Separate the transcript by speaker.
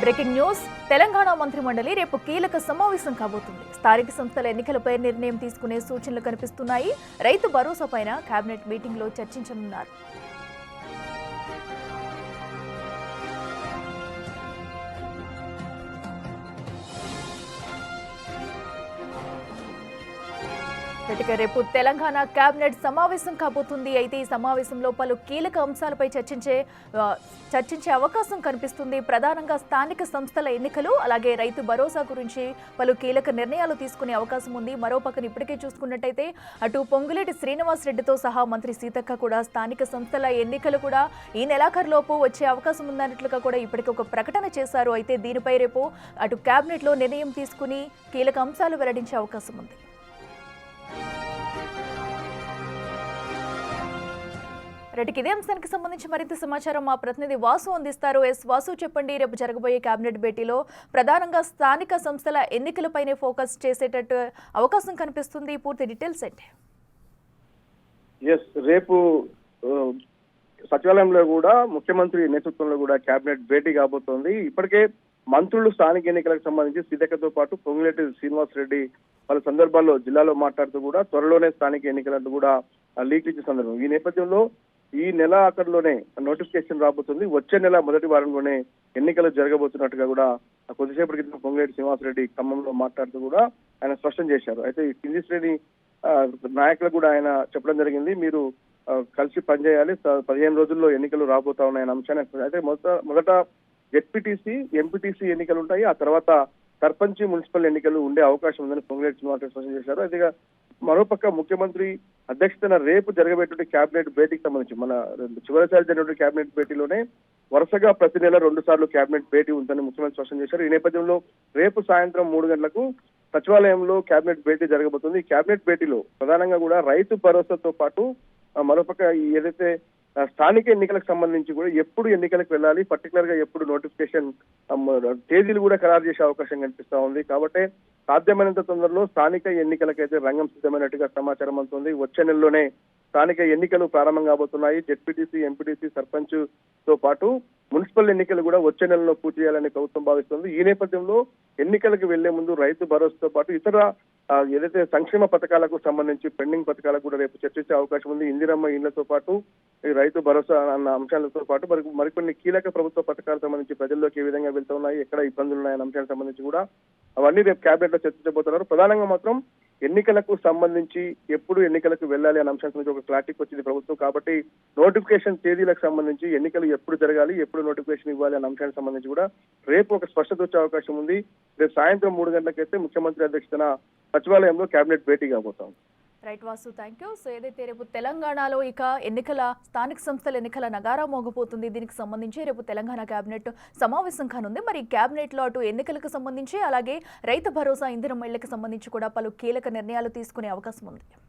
Speaker 1: Breaking news Telangana మంత్రిమండలి రేపు కీలక సమావేశం కాబోతుంది. స్థానిక సంస్థల ఎన్నికలపై నిర్ణయం తీసుకునే సూచనలు కనిపిస్తున్నాయి. రైతు భరోసాపైన కేబినెట్ మీటింగ్ లో చర్చించనున్నారు. రేపు తెలంగాణ కేబినెట్ సమావేశం కాబోతుంది. అయితే ఈ సమావేశంలో పలు కీలక అంశాలపై చర్చించే అవకాశం కనిపిస్తుంది. ప్రధానంగా స్థానిక సంస్థల ఎన్నికలు, అలాగే రైతు భరోసా గురించి పలు కీలక నిర్ణయాలు తీసుకునే అవకాశం ఉంది. మరోపక్కన ఇప్పటికే చూసుకున్నట్టయితే అటు పొంగులేటి శ్రీనివాస్ రెడ్డితో సహా మంత్రి సీతక్క కూడా స్థానిక సంస్థల ఎన్నికలు కూడా ఈ నెలాఖరులోపు వచ్చే అవకాశం ఉందన్నట్లుగా కూడా ఇప్పటికే ఒక ప్రకటన చేశారు. అయితే దీనిపై రేపు అటు కేబినెట్ లో నిర్ణయం తీసుకుని కీలక అంశాలు వెల్లడించే అవకాశం ఉంది. రెడ్డికి ఇదే అంశానికి సంబంధించి మరింత సమాచారం మా ప్రతినిధి వాసు అందిస్తారు. వాసు, చెప్పండి, రేపు జరగబోయే కేబినెట్ భేటీలో ప్రధానంగా స్థానిక సంస్థల ఎన్నికలపైనే ఫోకస్ చేసేటట్టు అవకాశం కనిపిస్తుంది. పూర్తి డీటెయిల్స్ ఏంటి?
Speaker 2: రేపు సచివాలయంలో కూడా ముఖ్యమంత్రి నేతృత్వంలో కూడా కేబినెట్ భేటీ కాబోతోంది. ఇప్పటికే మంత్రులు స్థానిక ఎన్నికలకు సంబంధించి సీతక్కతో పాటు పొంగులేటి శ్రీనివాస్ రెడ్డి పలు సందర్భాల్లో జిల్లాలో మాట్లాడుతూ కూడా త్వరలోనే స్థానిక ఎన్నికలంటూ కూడా లీక్ ఇచ్చే సందర్భం. ఈ నేపథ్యంలో ఈ నెల ఆఖరిలోనే నోటిఫికేషన్ రాబోతుంది. వచ్చే నెల మొదటి వారంలోనే ఎన్నికలు జరగబోతున్నట్టుగా కూడా కొద్దిసేపటి క్రితం పొంగులేటి శ్రీనివాస్ రెడ్డి ఖమ్మంలో మాట్లాడుతూ కూడా ఆయన స్పష్టం చేశారు. అయితే ఈ కింది శ్రేణి నాయకులకు కూడా ఆయన చెప్పడం జరిగింది, మీరు కలిసి పనిచేయాలి, 15 రోజుల్లో ఎన్నికలు రాబోతా ఉన్నాయన్న అంశాన్ని. అయితే మొదట జెడ్పీటీసీ, ఎంపీటీసీ ఎన్నికలు ఉంటాయి, ఆ తర్వాత సర్పంచ్, మున్సిపల్ ఎన్నికలు ఉండే అవకాశం ఉందని పొంగులేటి శ్రీనివాస్ రెడ్డి స్పష్టం చేశారు. అయితే మరోపక్క ముఖ్యమంత్రి అధ్యక్షతన రేపు జరగబోయే కేబినెట్ భేటీకి సంబంధించి మన చివరిసారి జరిగినటువంటి కేబినెట్ భేటీలోనే వరుసగా ప్రతి నెల 2 సార్లు కేబినెట్ భేటీ ఉందని ముఖ్యమంత్రి స్పష్టం చేశారు. ఈ నేపథ్యంలో రేపు సాయంత్రం 3 గంటలకు సచివాలయంలో కేబినెట్ భేటీ జరగబోతుంది. ఈ కేబినెట్ భేటీలో ప్రధానంగా కూడా రైతు భరోసాతో పాటు మరోపక్క ఏదైతే స్థానిక ఎన్నికలకు సంబంధించి కూడా ఎప్పుడు ఎన్నికలకు వెళ్ళాలి, పర్టికులర్ గా ఎప్పుడు నోటిఫికేషన్ తేదీలు కూడా ఖరారు చేసే అవకాశం కనిపిస్తా ఉంది. కాబట్టి సాధ్యమైనంత తొందరలో స్థానిక ఎన్నికలకైతే రంగం సిద్ధమైనట్టుగా సమాచారం అందుతుంది. వచ్చే నెలలోనే స్థానిక ఎన్నికలు ప్రారంభం కాబోతున్నాయి. జెడ్పీటీసీ, ఎంపీటీసీ, సర్పంచ్ తో పాటు మున్సిపల్ ఎన్నికలు కూడా వచ్చే నెలలో పూర్తి చేయాలని ప్రభుత్వం భావిస్తుంది. ఈ నేపథ్యంలో ఎన్నికలకు వెళ్లే ముందు రైతు భరోసాతో పాటు ఇతర ఏదైతే సంక్షేమ పథకాలకు సంబంధించి పెండింగ్ పథకాలకు కూడా రేపు చర్చించే అవకాశం ఉంది. ఇందిరమ్మ ఇళ్లతో పాటు ఈ రైతు భరోసా అన్న అంశాలతో పాటు మరికొన్ని కీలక ప్రభుత్వ పథకాలకు సంబంధించి ప్రజల్లోకి ఏ విధంగా వెళ్తున్నాయి, ఎక్కడ ఇబ్బందులు ఉన్నాయన్న అంశాలకు సంబంధించి కూడా అవన్నీ రేపు కేబినెట్ లో చర్చించబోతున్నారు. ప్రధానంగా మాత్రం ఎన్నికలకు సంబంధించి ఎప్పుడు ఎన్నికలకు వెళ్ళాలి అనే అంశానికి సంబంధించి ఒక క్లారిటీకి వచ్చింది ప్రభుత్వం. కాబట్టి నోటిఫికేషన్ తేదీలకు సంబంధించి ఎన్నికలు ఎప్పుడు జరగాలి, ఎప్పుడు నోటిఫికేషన్ ఇవ్వాలి అనే అంశానికి సంబంధించి కూడా రేపు ఒక స్పష్టత వచ్చే అవకాశం ఉంది. రేపు సాయంత్రం 3 గంటలకైతే ముఖ్యమంత్రి అధ్యక్షతన సచివాలయంలో కేబినెట్ భేటీ కాబోతాం.
Speaker 1: Right Vasu, thank you. So ఏదైతే రేపు తెలంగాణలో ఇక స్థానిక సంస్థల ఎన్నికల నగారా మోగపోతుంది. దీనికి సంబంధించి రేపు తెలంగాణ కేబినెట్ సమావేశం కానుంది. మరి కేబినెట్ లో అటు ఎన్నికలకు సంబంధించి అలాగే రైతు భరోసా, ఇందిరమ్మ ఇళ్లకు సంబంధించి కూడా పలు కీలక నిర్ణయాలు తీసుకునే అవకాశం ఉంది.